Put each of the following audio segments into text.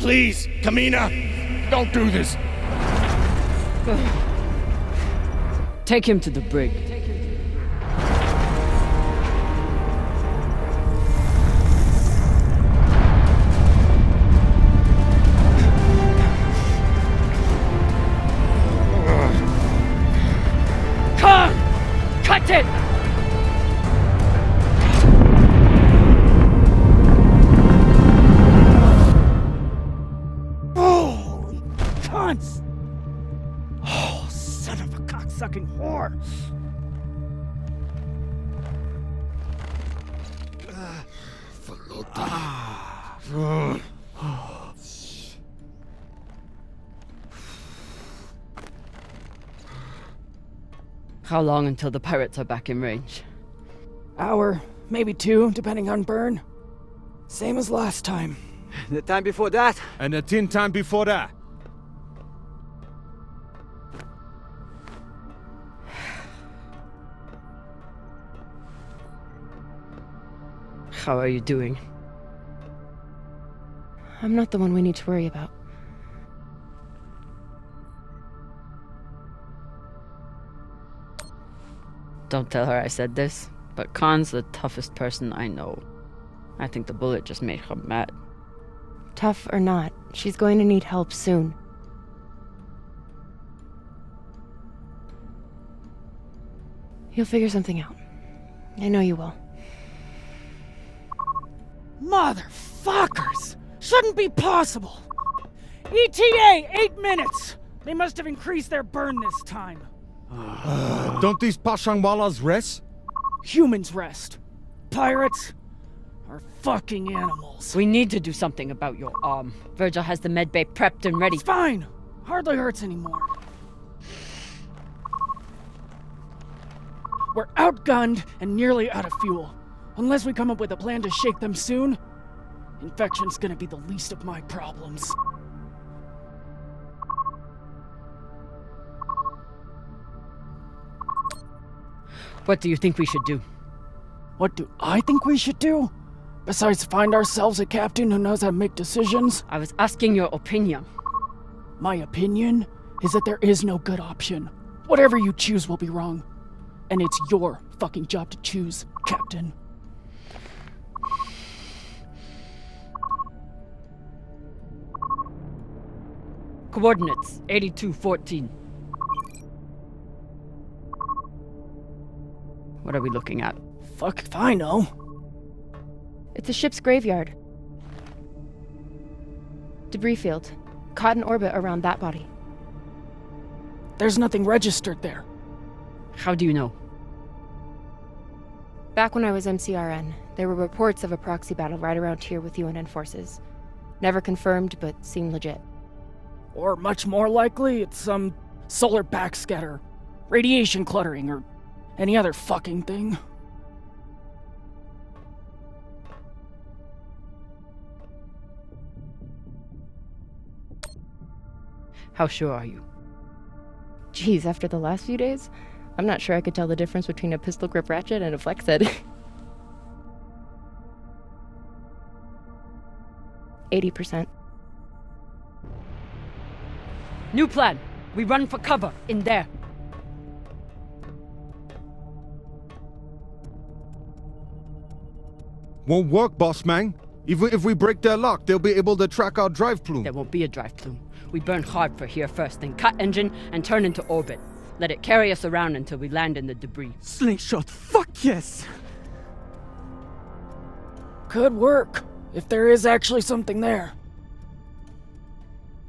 Please, Kamina, don't do this. Take him to the brig. Khan! Cut it! Holy cunts! Oh, son of a cocksucking whore! How long until the pirates are back in range? Hour, maybe 2, depending on burn. Same as last time. The time before that? And the 10 time before that. How are you doing? I'm not the one we need to worry about. Don't tell her I said this, but Khan's the toughest person I know. I think the bullet just made her mad. Tough or not, she's going to need help soon. You'll figure something out. I know you will. Motherfuckers! Shouldn't be possible! ETA, 8 minutes! They must have increased their burn this time. Don't these Pashangwalas rest? Humans rest. Pirates are fucking animals. We need to do something about your arm. Virgil has the medbay prepped and ready. It's fine. Hardly hurts anymore. We're outgunned and nearly out of fuel. Unless we come up with a plan to shake them soon, infection's gonna be the least of my problems. What do you think we should do? What do I think we should do? Besides find ourselves a captain who knows how to make decisions? I was asking your opinion. My opinion is that there is no good option. Whatever you choose will be wrong. And it's your fucking job to choose, Captain. Coordinates, 8214. What are we looking at? Fuck if I know. It's a ship's graveyard. Debris field. Caught in orbit around that body. There's nothing registered there. How do you know? Back when I was MCRN, there were reports of a proxy battle right around here with UNN forces. Never confirmed, but seemed legit. Or much more likely, it's some solar backscatter, radiation cluttering, or any other fucking thing. How sure are you? Geez, after the last few days, I'm not sure I could tell the difference between a pistol grip ratchet and a flex head. 80%. New plan. We run for cover in there. Won't work, boss man. Even if we break their lock, they'll be able to track our drive plume. There won't be a drive plume. We burn hard for here first, then cut engine and turn into orbit. Let it carry us around until we land in the debris. Slingshot, fuck yes! Could work, if there is actually something there.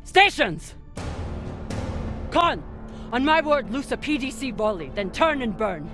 Stations! Con! On my word, loose a PDC volley, then turn and burn.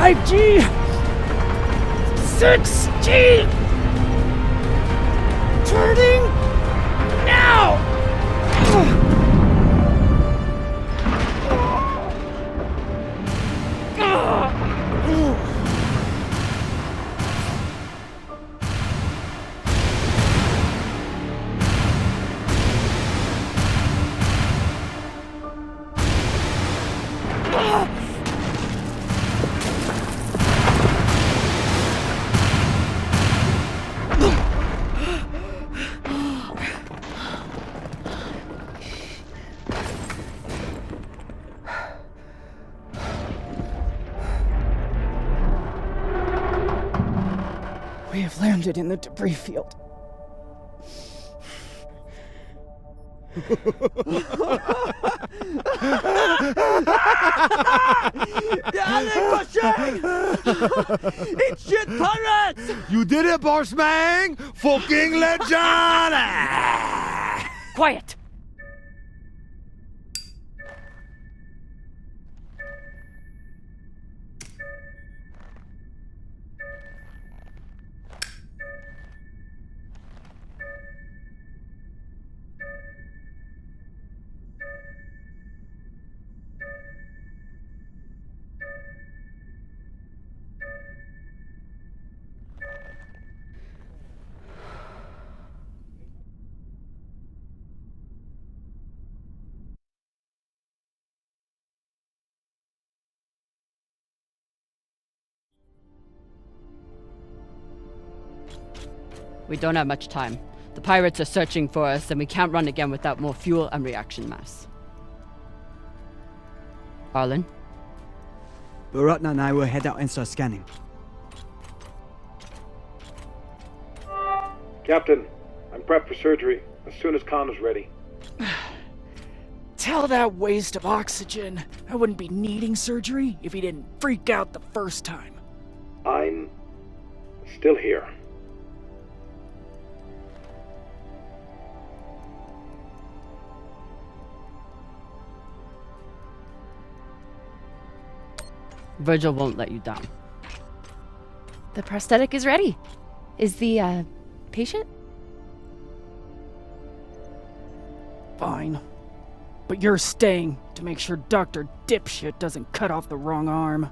5G! 6G! Turning now! We have landed in the debris field. It's shit pirates! You did it, Bossman! Fucking legend! Quiet! We don't have much time. The pirates are searching for us, and we can't run again without more fuel and reaction mass. Arlen? Baratna and I will head out and start scanning. Captain, I'm prepped for surgery as soon as Khan is ready. Tell that waste of oxygen I wouldn't be needing surgery if he didn't freak out the first time. I'm still here. Virgil won't let you down. The prosthetic is ready. Is the, patient? Fine. But you're staying to make sure Dr. Dipshit doesn't cut off the wrong arm.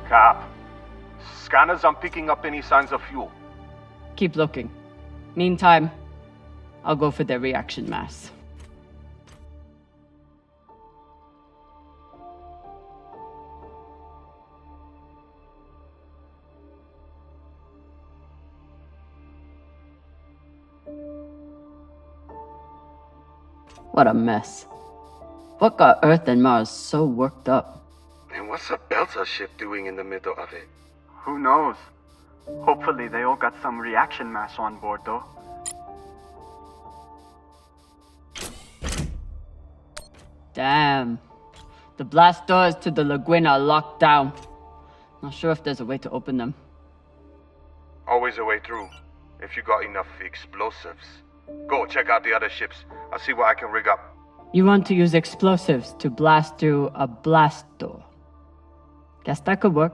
Cap, scanners aren't picking up any signs of fuel. Keep looking. Meantime, I'll go for their reaction mass. What a mess. What got Earth and Mars so worked up? And what's a Belter ship doing in the middle of it? Who knows? Hopefully they all got some reaction mass on board, though. Damn. The blast doors to the lagoon are locked down. Not sure if there's a way to open them. Always a way through, if you got enough explosives. Go, check out the other ships. I'll see what I can rig up. You want to use explosives to blast through a blast door. Guess that could work.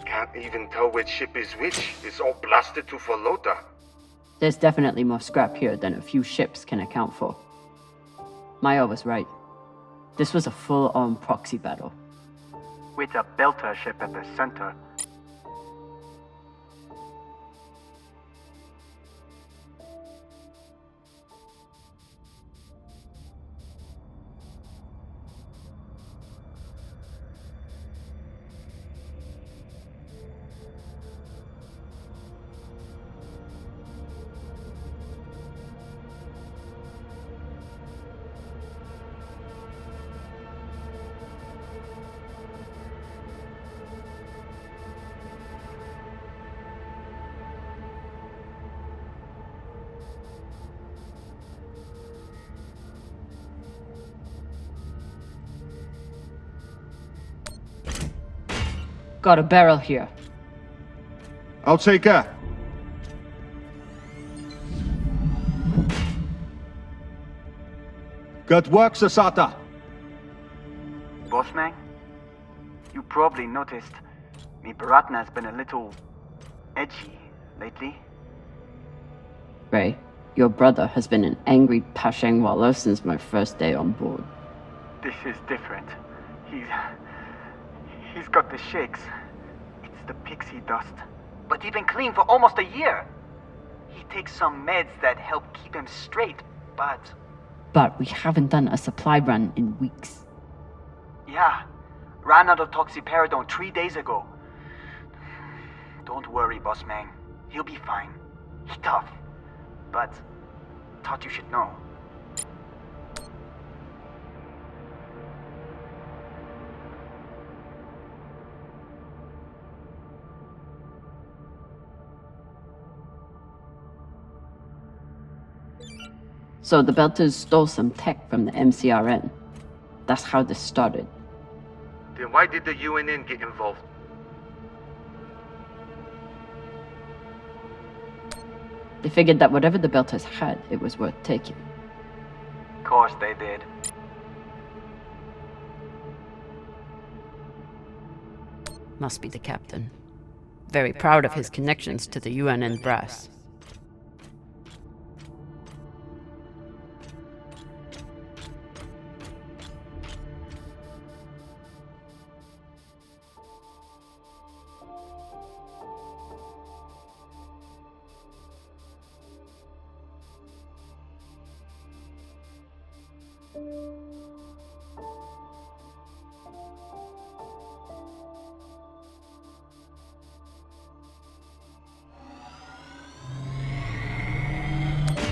Can't even tell which ship is which. It's all blasted to Folota. There's definitely more scrap here than a few ships can account for. Maya was right. This was a full-on proxy battle. with a belter ship at the center. Got a barrel here. I'll take her. Good work, Sasata. Bossman, you probably noticed me Baratna's been a little edgy lately. Ray, your brother has been an angry Pashang Wallow since my first day on board. This is different. He's got the shakes. It's the pixie dust. But he's been clean for almost a year. He takes some meds that help keep him straight, but... But we haven't done a supply run in weeks. Yeah, ran out of toxiperidone 3 days ago. Don't worry, boss man. He'll be fine. He's tough. But thought you should know. So the Belters stole some tech from the MCRN. That's how this started. Then why did the UNN get involved? They figured that whatever the Belters had, it was worth taking. Course they did. Must be the captain. Very proud of his connections to the UNN brass.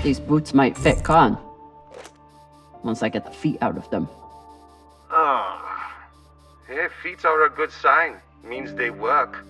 These boots might fit Khan. Once I get the feet out of them. Ugh. Hey, feet are a good sign. Means they work.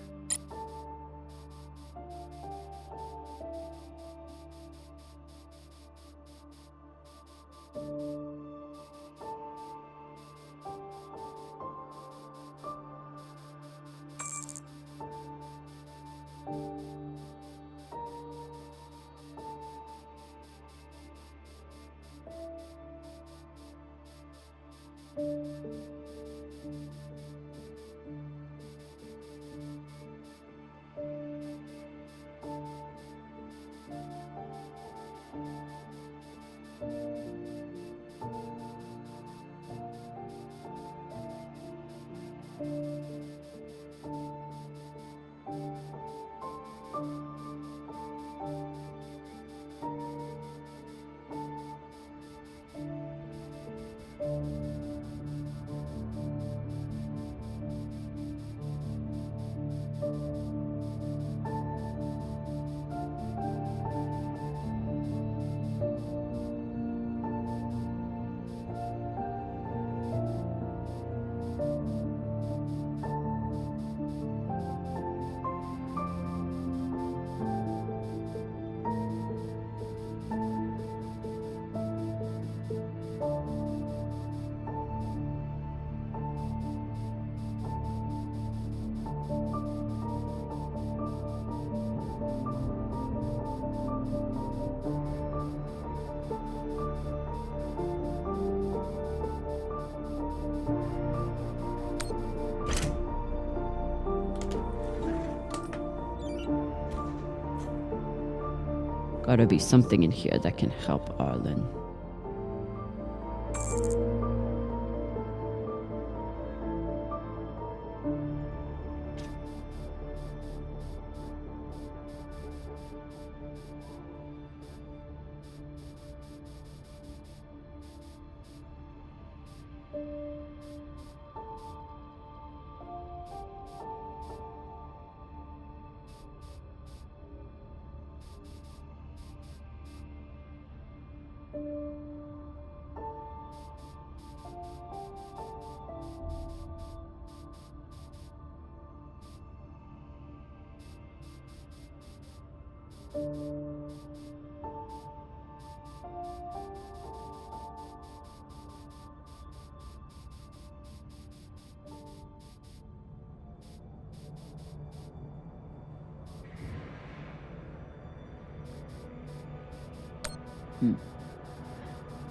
Gotta be something in here that can help Arlen.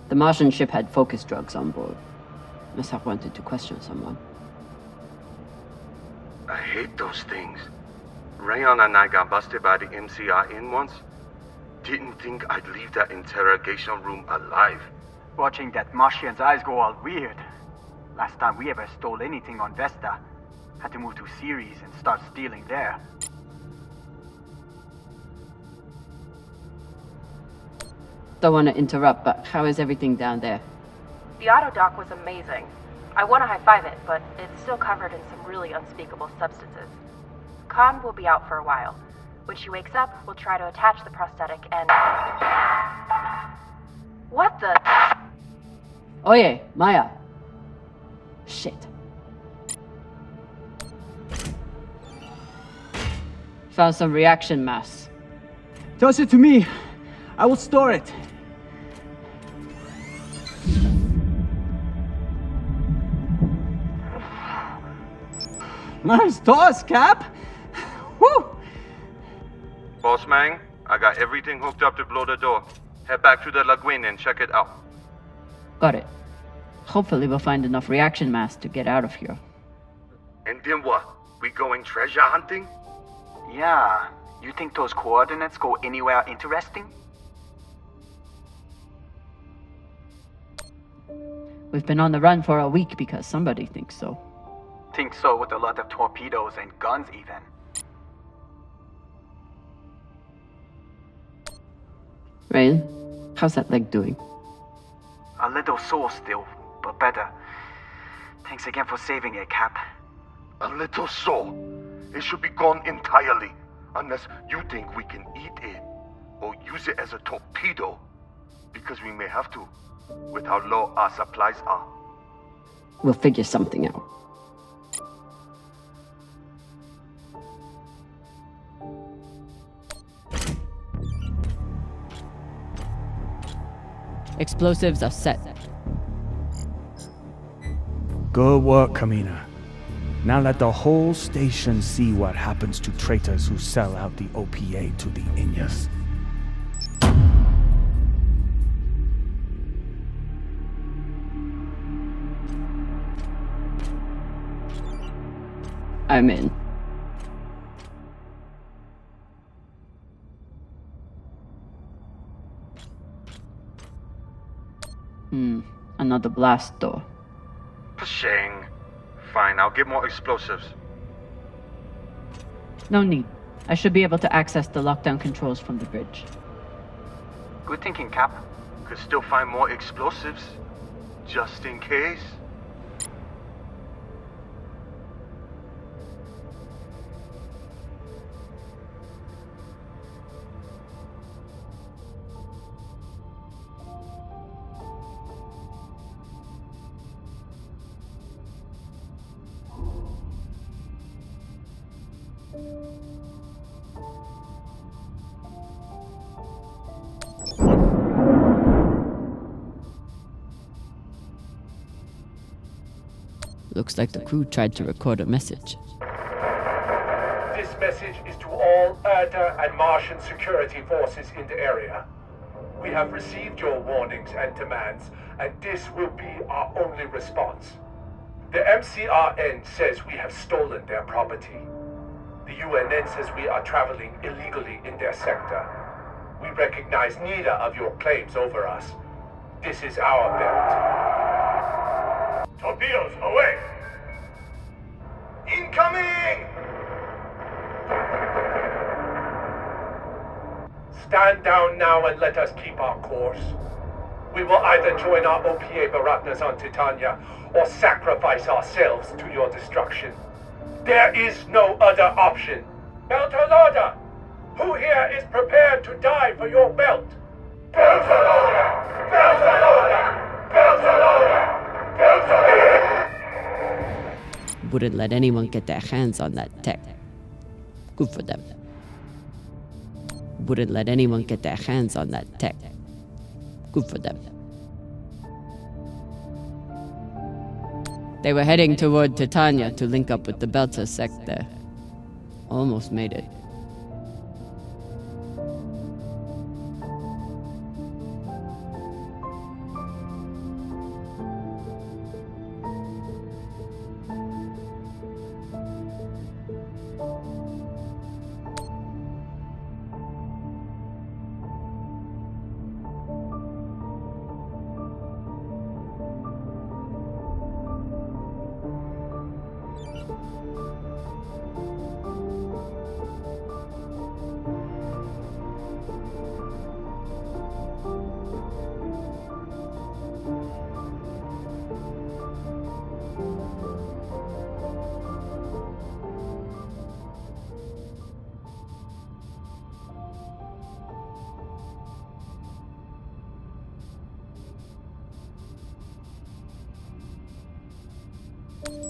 The Martian ship had focus drugs on board. Must have wanted to question someone. I hate those things. Rayon and I got busted by the MCR in once. Didn't think I'd leave that interrogation room alive. Watching that Martian's eyes go all weird. Last time we ever stole anything on Vesta. Had to move to Ceres and start stealing there. Don't want to interrupt, but how is everything down there? The auto dock was amazing. I want to high-five it, but it's still covered in some really unspeakable substances. Khan will be out for a while. When she wakes up, we'll try to attach the prosthetic and... What the... Oye, Maya. Shit. Found some reaction mass. Toss it to me. I will store it. Nice toss, Cap. Woo! Boss man, I got everything hooked up to blow the door. Head back to the lagoon and check it out. Got it. Hopefully we'll find enough reaction mass to get out of here. And then what? We going treasure hunting? Yeah. You think those coordinates go anywhere interesting? We've been on the run for a week because somebody thinks so. Think so with a lot of torpedoes and guns even. Rain, how's that leg doing? A little sore still, but better. Thanks again for saving it, Cap. A little sore. It should be gone entirely. Unless you think we can eat it. Or use it as a torpedo. Because we may have to. With how low our supplies are. We'll figure something out. Explosives are set. Good work, Kamina. Now let the whole station see what happens to traitors who sell out the OPA to the Inyas. I'm in. Another blast door. Pshing. Fine, I'll get more explosives. No need. I should be able to access the lockdown controls from the bridge. Good thinking, Cap. Could still find more explosives. Just in case. Looks like the crew tried to record a message. This message is to all Earther and Martian security forces in the area. We have received your warnings and demands, and this will be our only response. The MCRN says we have stolen their property. The UNN says we are traveling illegally in their sector. We recognize neither of your claims over us. This is our belt. Torpedoes away! Incoming! Stand down now and let us keep our course. We will either join our OPA Baratnas on Titania or sacrifice ourselves to your destruction. There is no other option. Beltalada, who here is prepared to die for your belt? Wouldn't let anyone get their hands on that tech. Good for them. Wouldn't let anyone get their hands on that tech. Good for them. They were heading toward Titania to link up with the Belter sect there. Almost made it.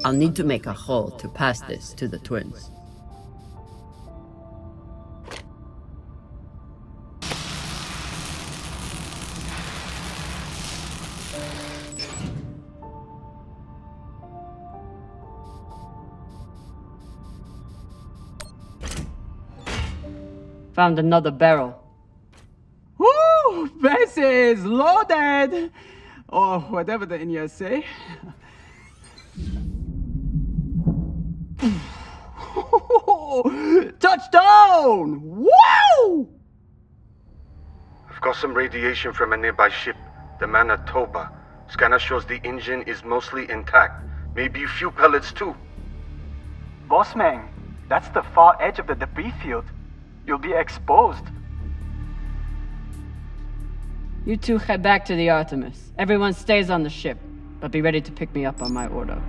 I'll need to make a hole to pass this to the twins. Found another barrel. Woo! This is loaded! Or whatever the Indians say. Touchdown! Wow! I've got some radiation from a nearby ship, the Manitoba. Scanner shows the engine is mostly intact. Maybe a few pellets too. Bossman, that's the far edge of the debris field. You'll be exposed. You two head back to the Artemis. Everyone stays on the ship, but be ready to pick me up on my order.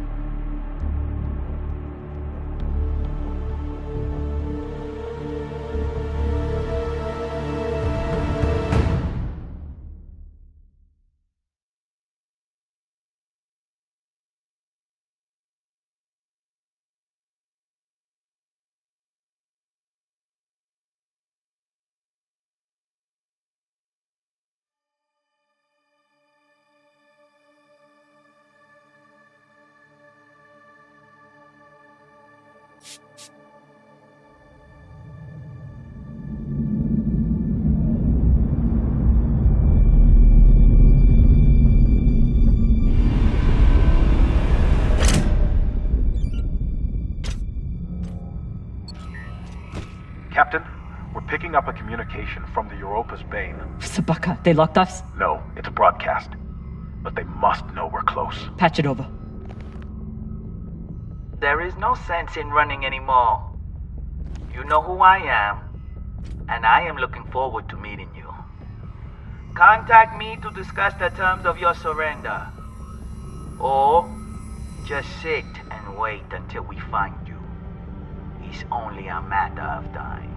Captain, we're picking up a communication from the Europa's Bane. Sabaka, they locked us? No, it's a broadcast. But they must know we're close. Patch it over. There is no sense in running anymore. You know who I am, and I am looking forward to meeting you. Contact me to discuss the terms of your surrender. Or just sit and wait until we find you. It's only a matter of time.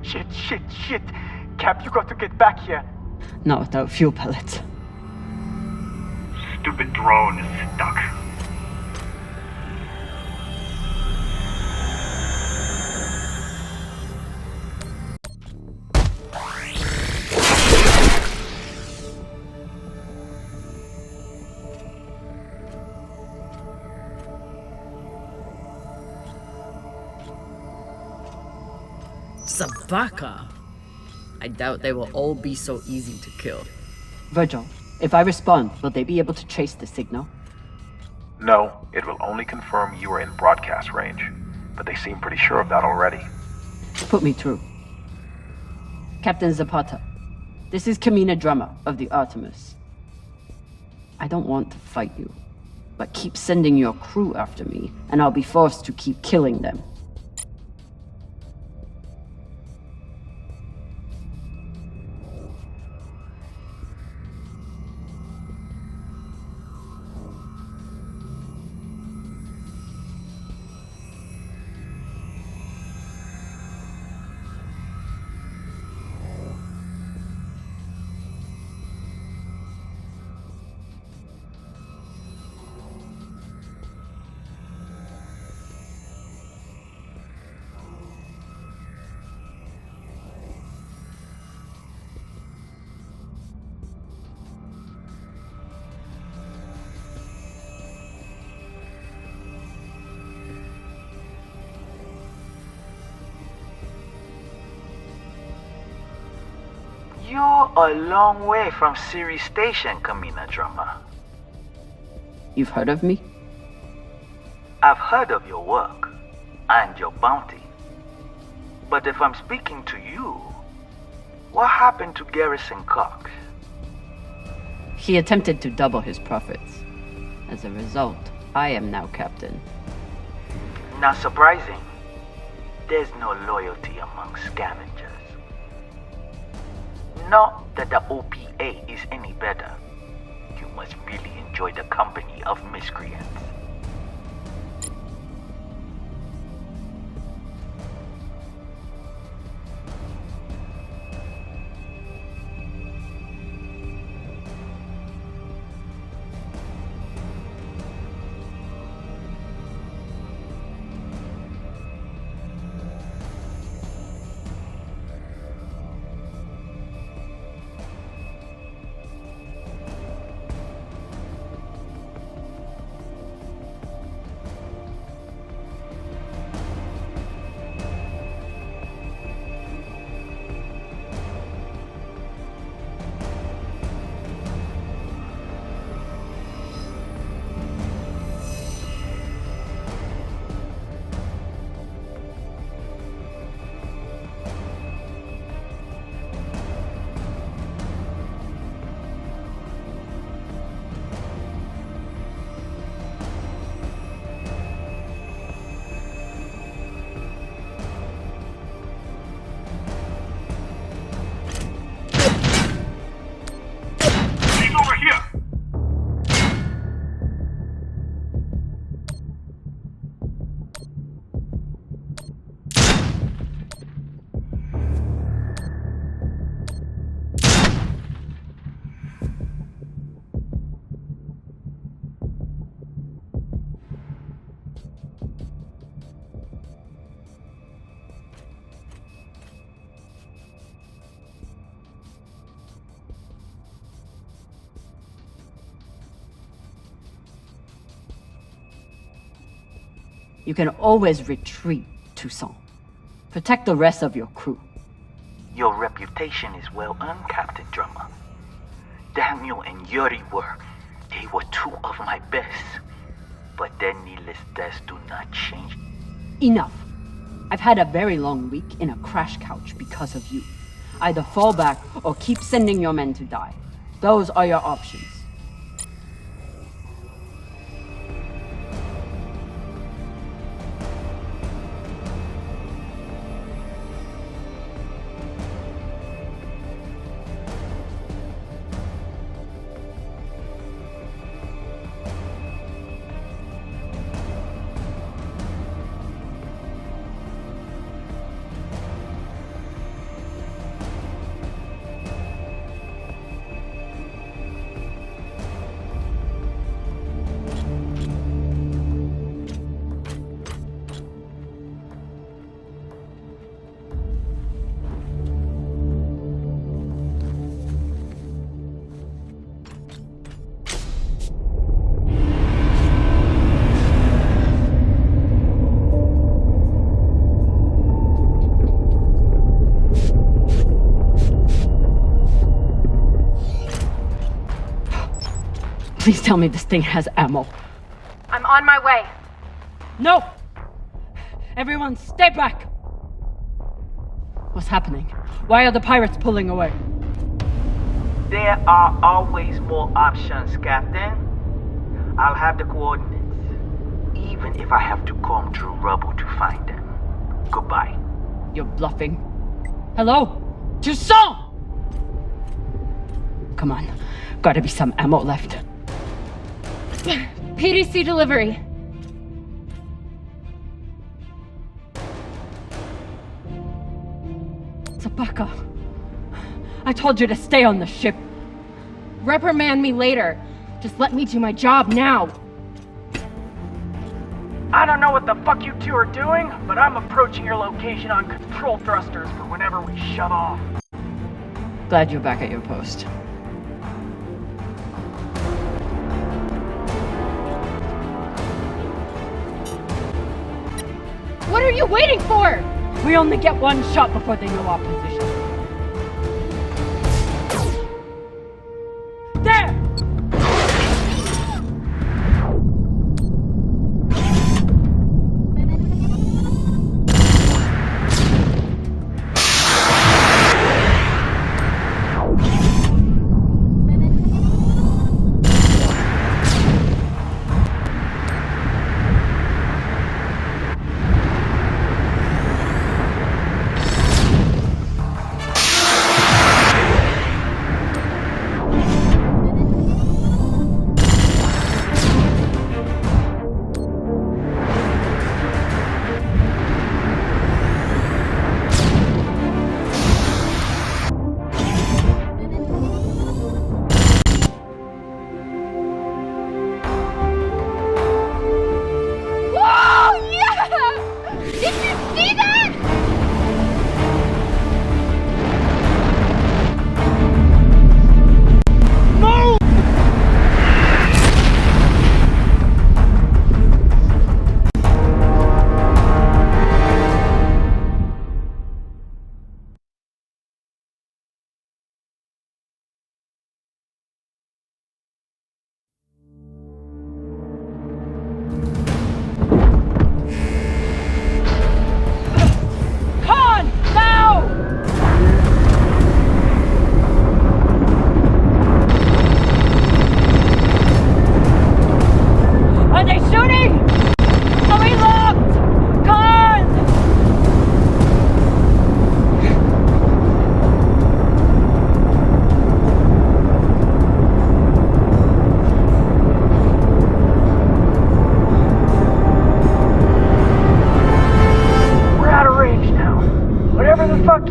Shit. Cap, you got to get back here. Not without fuel pellets. Stupid drone is stuck. Sabaka! I doubt they will all be so easy to kill. Virgil, if I respond, will they be able to trace the signal? No, it will only confirm you are in broadcast range. But they seem pretty sure of that already. Put me through. Captain Zapata, this is Kamina Drummer of the Artemis. I don't want to fight you, but keep sending your crew after me, and I'll be forced to keep killing them. You're a long way from Siri Station, Kamina Drummer. You've heard of me? I've heard of your work and your bounty. But if I'm speaking to you, what happened to Garrison Cox? He attempted to double his profits. As a result, I am now captain. Not surprising. There's no loyalty among scavengers. Not that the OPA is any better. You must really enjoy the company of miscreants. You can always retreat, Toussaint. Protect the rest of your crew. Your reputation is well earned, Captain Drummer. Daniel and Yuri they were two of my best. But their needless deaths do not change. Enough. I've had a very long week in a crash couch because of you. Either fall back or keep sending your men to die. Those are your options. Please tell me this thing has ammo. I'm on my way. No! Everyone, stay back! What's happening? Why are the pirates pulling away? There are always more options, Captain. I'll have the coordinates, even if I have to comb through rubble to find them. Goodbye. You're bluffing. Hello? Toussaint! Come on. Gotta be some ammo left. PDC delivery. Zapaka. I told you to stay on the ship. Reprimand me later. Just let me do my job now. I don't know what the fuck you two are doing, but I'm approaching your location on control thrusters for whenever we shove off. Glad you're back at your post. What are you waiting for? We only get one shot before they know our position.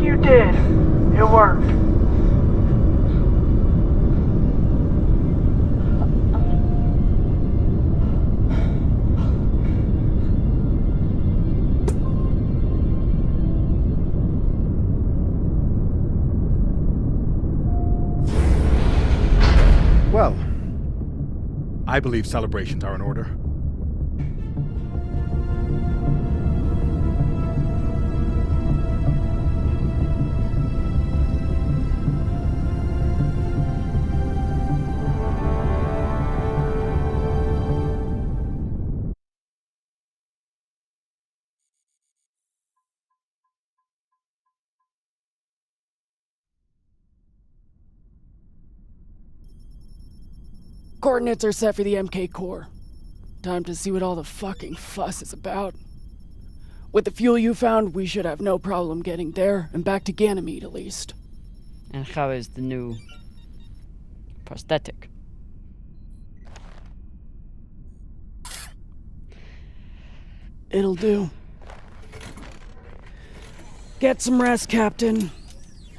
you did. It worked. Well, I believe celebrations are in order. Coordinates are set for the MK core. Time to see what all the fucking fuss is about. With the fuel you found, we should have no problem getting there and back to Ganymede at least. And how is the new prosthetic? It'll do. Get some rest, Captain.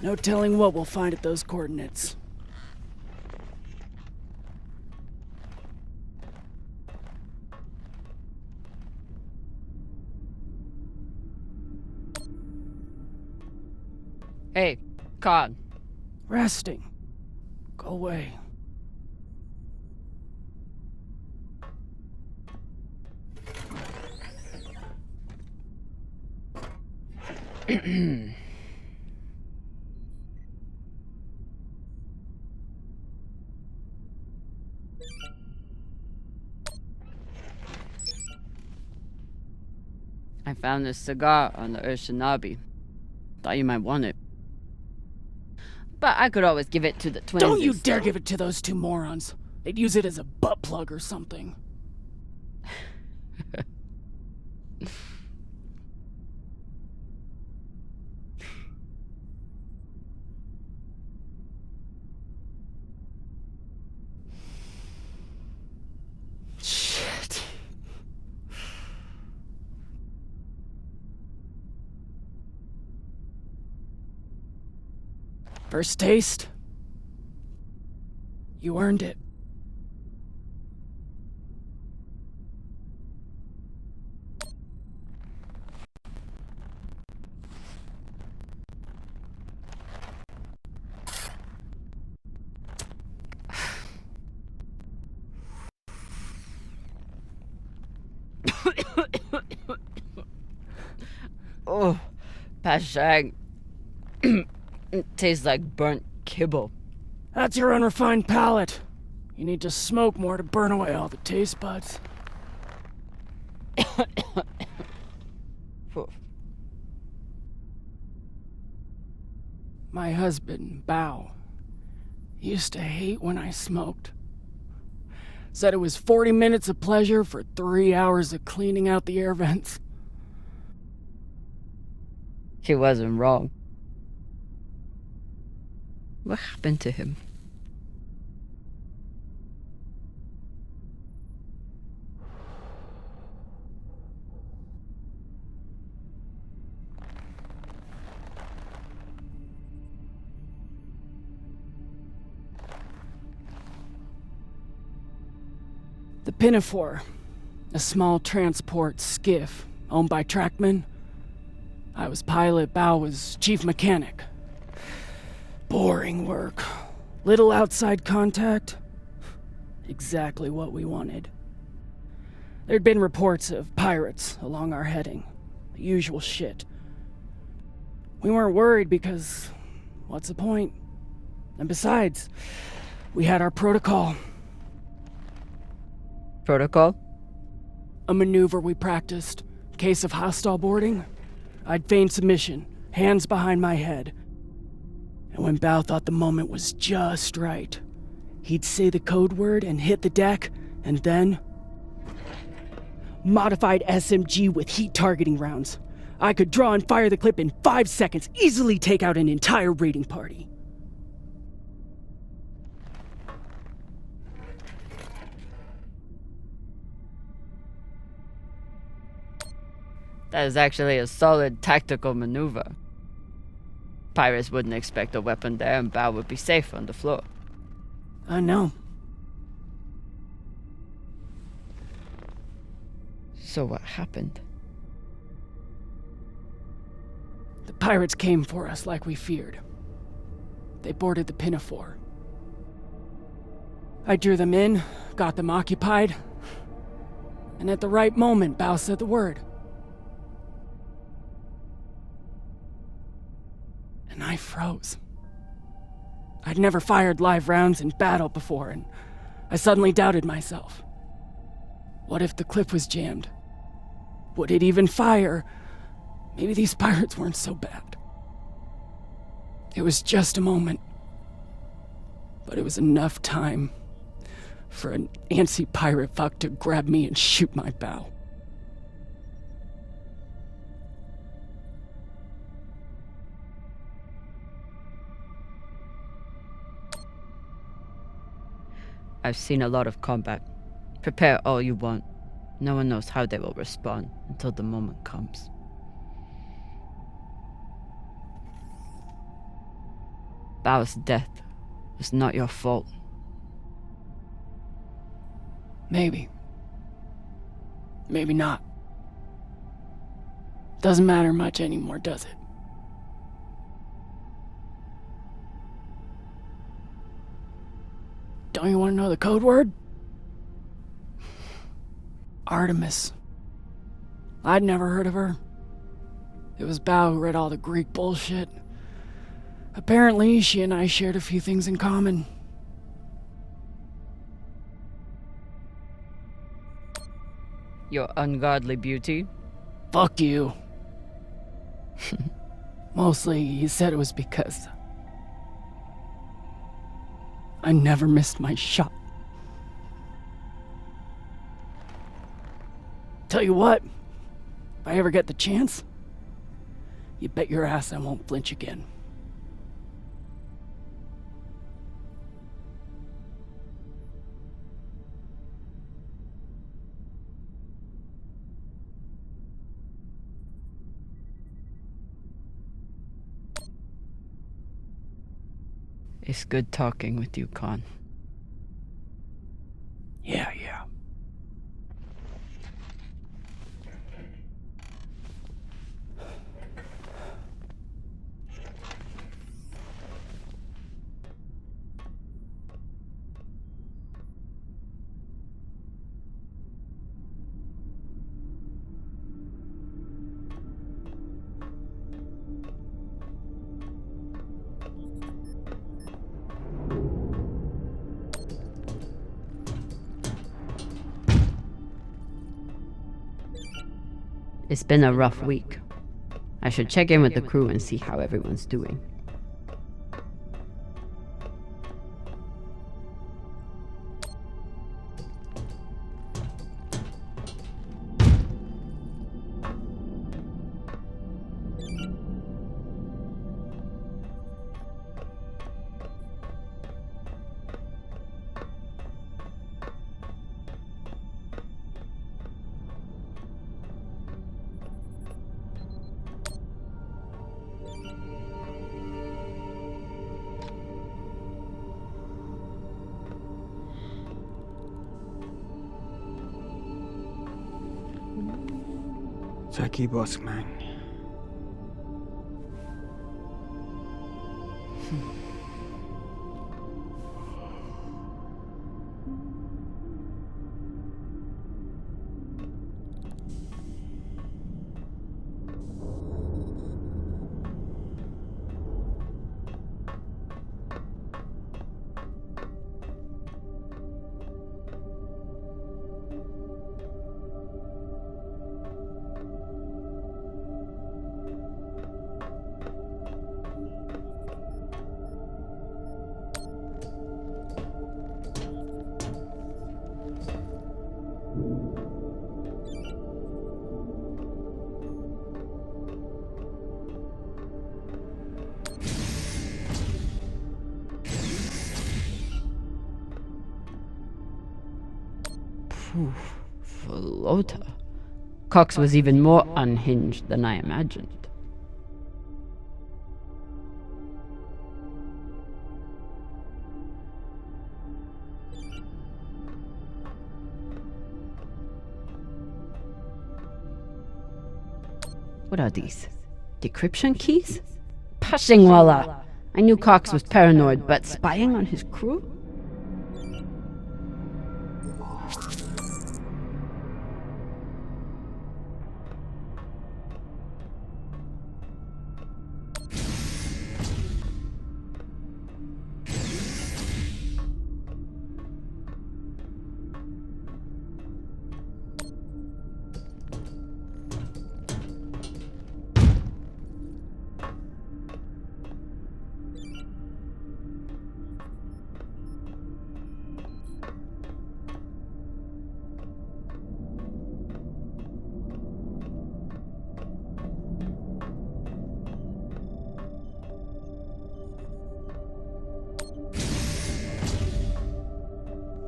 No telling what we'll find at those coordinates. Hey, Khan. Resting. Go away. I found this cigar on the Urshanabi. Thought you might want it. But I could always give it to the twins. Don't you dare give it to those two morons. They'd use it as a butt plug or something. Shit. First taste? You earned it. Oh, Pashang. It tastes like burnt kibble. That's your unrefined palate. You need to smoke more to burn away all the taste buds. My husband, Bao, used to hate when I smoked. Said it was 40 minutes of pleasure for 3 hours of cleaning out the air vents. He wasn't wrong. What happened to him? The Pinafore, a small transport skiff owned by Trackman. I was pilot, Bao was chief mechanic. Boring work. Little outside contact. Exactly what we wanted. There'd been reports of pirates along our heading. The usual shit. We weren't worried because, what's the point? And besides, we had our protocol. Protocol? A maneuver we practiced. Case of hostile boarding, I'd feign submission, hands behind my head. And when Bao thought the moment was just right, he'd say the code word and hit the deck, and then... Modified SMG with heat targeting rounds. I could draw and fire the clip in 5 seconds, easily take out an entire raiding party. That is actually a solid tactical maneuver. Pirates wouldn't expect a weapon there, and Bao would be safe on the floor. I know. So what happened? The pirates came for us like we feared. They boarded the Pinafore. I drew them in, got them occupied, and at the right moment, Bao said the word. And I froze. I'd never fired live rounds in battle before, and I suddenly doubted myself. What if the clip was jammed? Would it even fire? Maybe these pirates weren't so bad. It was just a moment, but it was enough time for an antsy pirate fuck to grab me and shoot my bow. I've seen a lot of combat. Prepare all you want. No one knows how they will respond until the moment comes. Bao's death was not your fault. Maybe. Maybe not. Doesn't matter much anymore, does it? Don't you want to know the code word? Artemis. I'd never heard of her. It was Bao who read all the Greek bullshit. Apparently, she and I shared a few things in common. Your ungodly beauty? Fuck you. Mostly, he said it was because I never missed my shot. Tell you what, if I ever get the chance, you bet your ass I won't flinch again. It's good talking with you, Khan. Yeah. It's been a rough week. I should check in with the crew and see how everyone's doing. Jackie Bossman. Flota. Cox was even more unhinged than I imagined. What are these? Decryption keys? Pashingwala! I knew Cox was paranoid, but spying on his crew?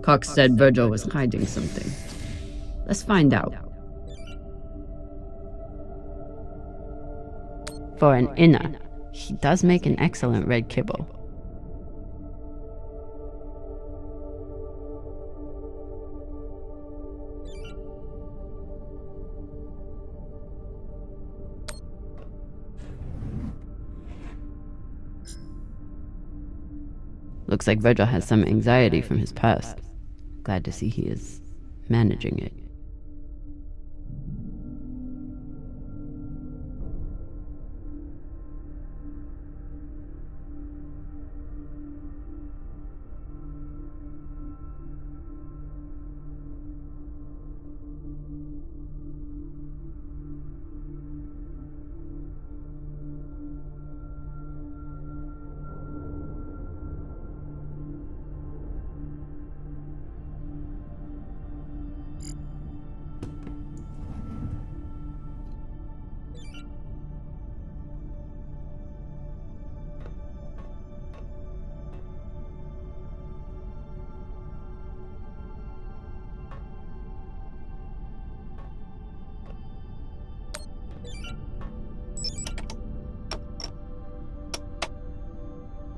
Cox said Virgil was hiding something. Let's find out. For an inner, he does make an excellent red kibble. Looks like Virgil has some anxiety from his past. Glad to see he is managing it.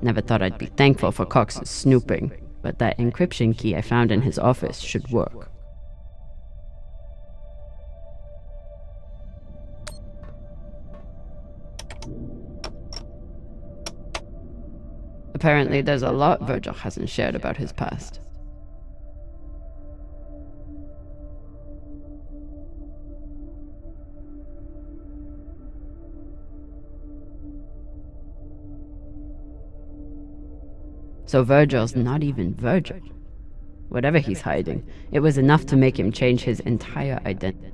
Never thought I'd be thankful for Cox's snooping, but that encryption key I found in his office should work. Apparently there's a lot Virgil hasn't shared about his past. So Virgil's not even Virgil. Whatever he's hiding, it was enough to make him change his entire identity.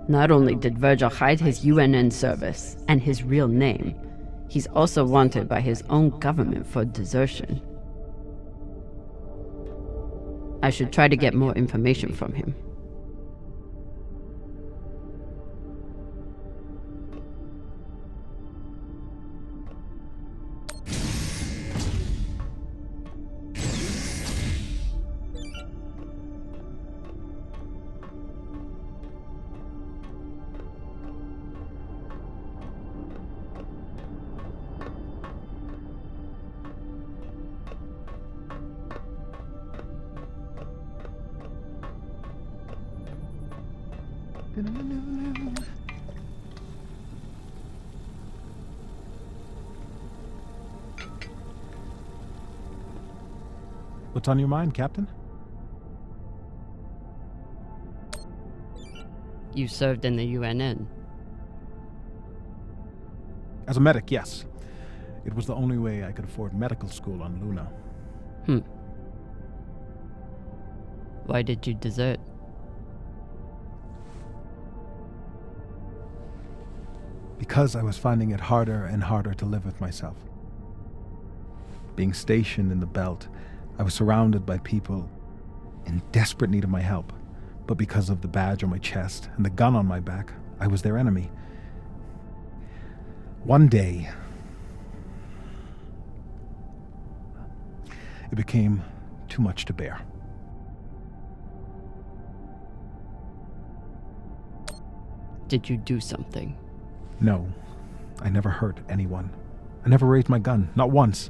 Not only did Virgil hide his UNN service and his real name, he's also wanted by his own government for desertion. I should try to get more information from him. What's on your mind, Captain? You served in the UNN. As a medic, yes. It was the only way I could afford medical school on Luna. Why did you desert? Because I was finding it harder and harder to live with myself. Being stationed in the belt, I was surrounded by people in desperate need of my help, but because of the badge on my chest and the gun on my back, I was their enemy. One day, it became too much to bear. Did you do something? No, I never hurt anyone. I never raised my gun, not once.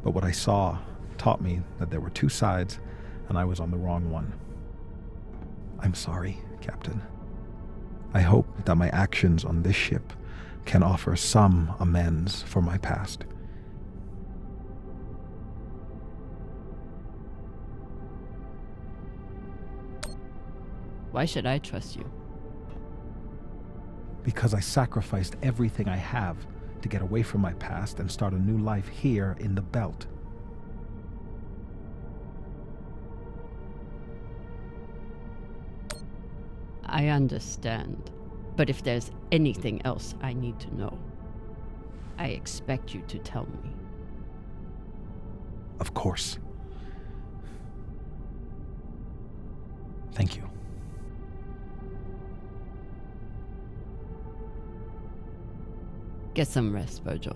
But what I saw taught me that there were two sides, and I was on the wrong one. I'm sorry, Captain. I hope that my actions on this ship can offer some amends for my past. Why should I trust you? Because I sacrificed everything I have to get away from my past and start a new life here in the Belt. I understand. But if there's anything else I need to know, I expect you to tell me. Of course. Thank you. Get some rest, Virgil.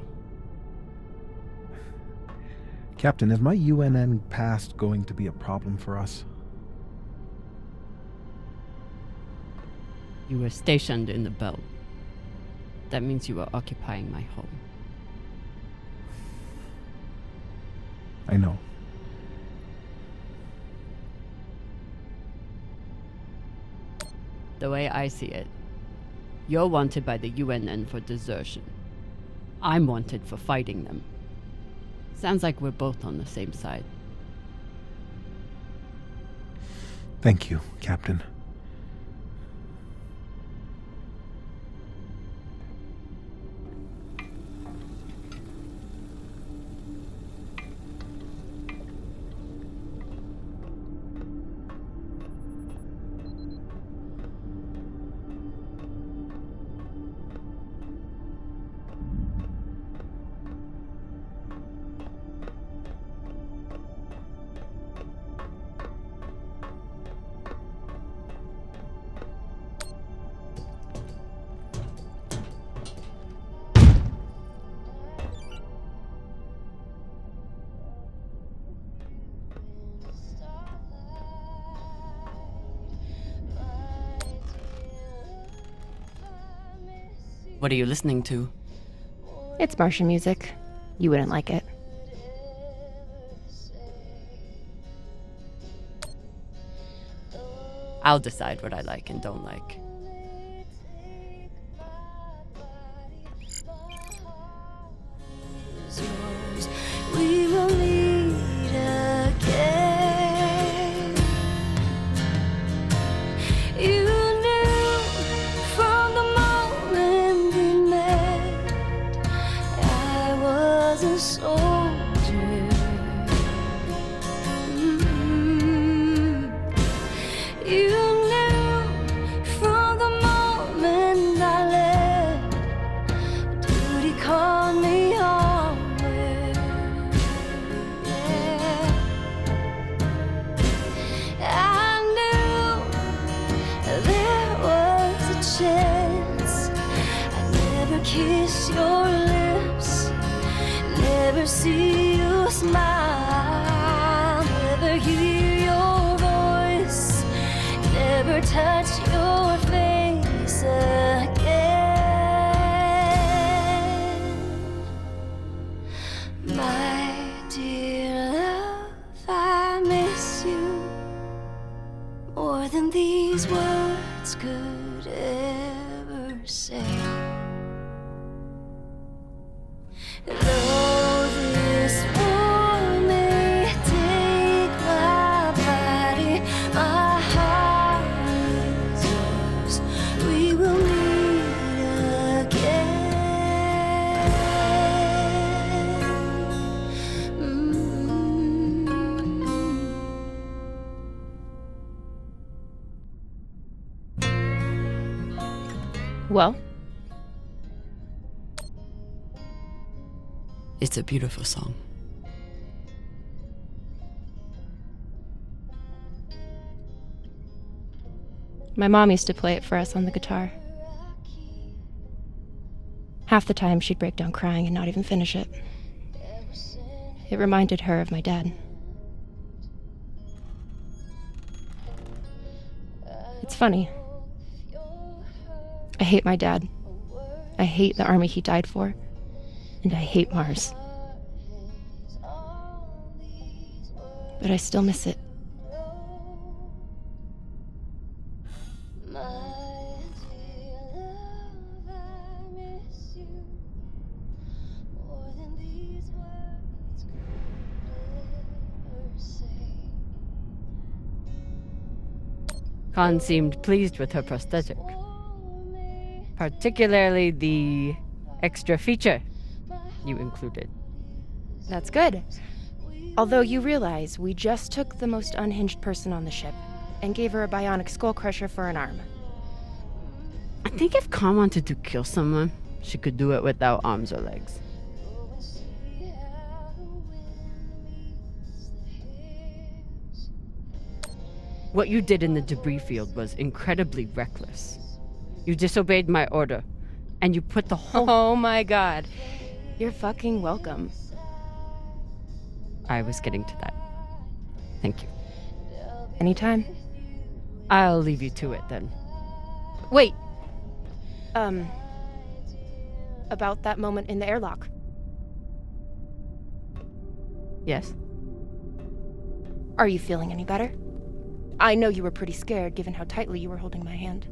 Captain, is my UNN past going to be a problem for us? You were stationed in the Belt. That means you were occupying my home. I know. The way I see it, you're wanted by the UNN for desertion. I'm wanted for fighting them. Sounds like we're both on the same side. Thank you, Captain. What are you listening to? It's Martian music. You wouldn't like it. I'll decide what I like and don't like. We will meet again. You knew from the moment we met I was a soldier. You knew from the moment I left, duty called me home. Chance. I never kiss your lips, never see you smile, never hear your voice, never touch your face again. My dear love, I miss you more than these words could ever say. Though this war may take my body, my heart is yours. We will meet again. Well, It's a beautiful song. my mom used to play it for us on the guitar. Half the time she'd break down crying and not even finish it. It reminded her of my dad. It's funny. hate my dad. I hate the army he died for. And I hate Mars. But I still miss it. Khan seemed pleased with her prosthetic. Particularly the extra feature you included. That's good. Although you realize we just took the most unhinged person on the ship and gave her a bionic skull crusher for an arm. I think if Khan wanted to kill someone, she could do it without arms or legs. What you did in the debris field was incredibly reckless. You disobeyed my order, and you put the whole— Oh my god. You're fucking welcome. I was getting to that. Thank you. Anytime. I'll leave you to it then. Wait. About that moment in the airlock. Yes? Are you feeling any better? I know you were pretty scared given how tightly you were holding my hand.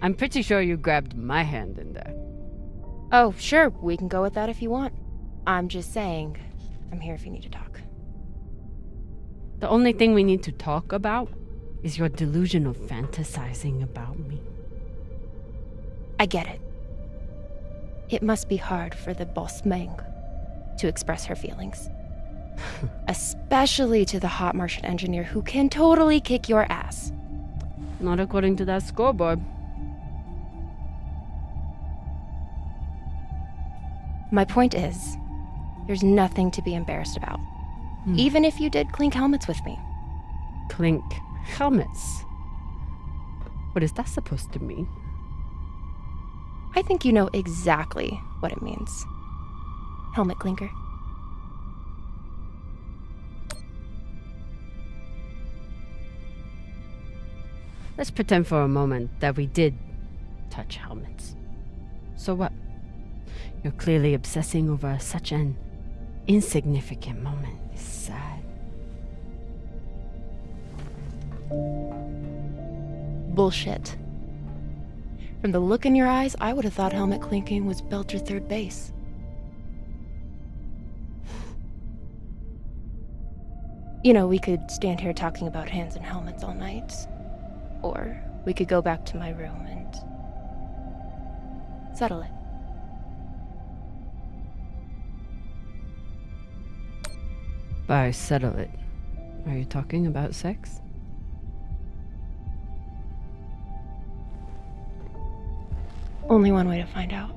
I'm pretty sure you grabbed my hand in there. Oh, sure, we can go with that if you want. I'm just saying, I'm here if you need to talk. The only thing we need to talk about is your delusion of fantasizing about me. I get it. It must be hard for the boss Meng to express her feelings. Especially to the hot Martian engineer who can totally kick your ass. Not according to that scoreboard. My point is, there's nothing to be embarrassed about. Even if you did clink helmets with me. Clink helmets? What is that supposed to mean? I think you know exactly what it means. Helmet clinker. Let's pretend for a moment that we did touch helmets. So what? You're clearly obsessing over such an insignificant moment. It's sad. Bullshit. From the look in your eyes, I would have thought helmet clinking was Belcher third base. You know, we could stand here talking about hands and helmets all night. Or we could go back to my room and settle it. By settle it, are you talking about sex? Only one way to find out.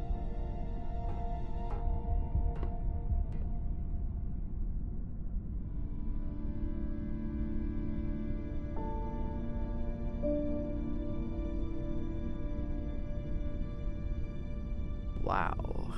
Wow.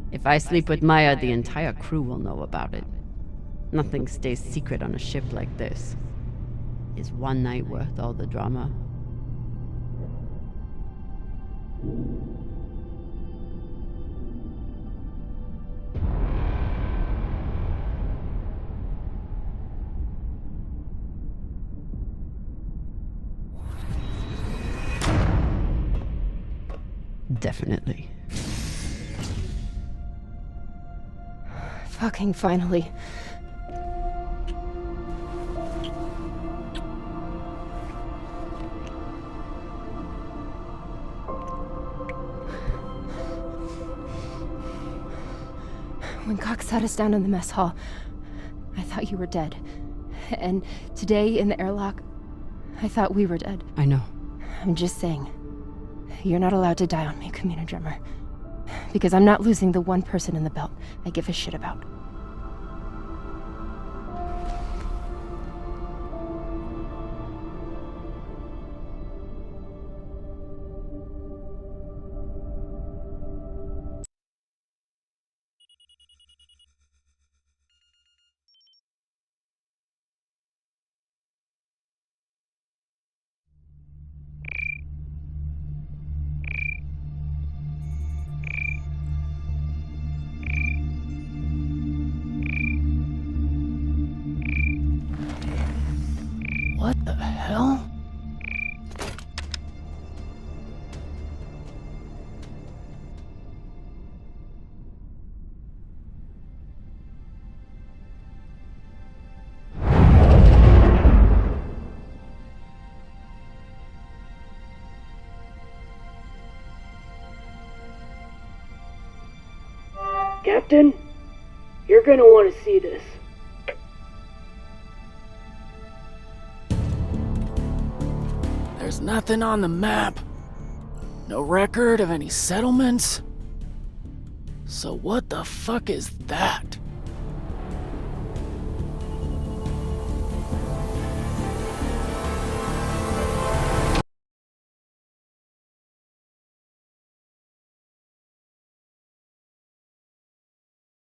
If I sleep with Maya, the entire crew will know about it. Nothing stays secret on a ship like this. Is one night worth all the drama? Definitely. Fucking finally. When Cox sat us down in the mess hall, I thought you were dead. And today in the airlock, I thought we were dead. I know. I'm just saying, you're not allowed to die on me, Commander Drummer. Because I'm not losing the one person in the belt I give a shit about. What the hell? Captain, you're gonna want to see this. There's nothing on the map. No record of any settlements. So what the fuck is that?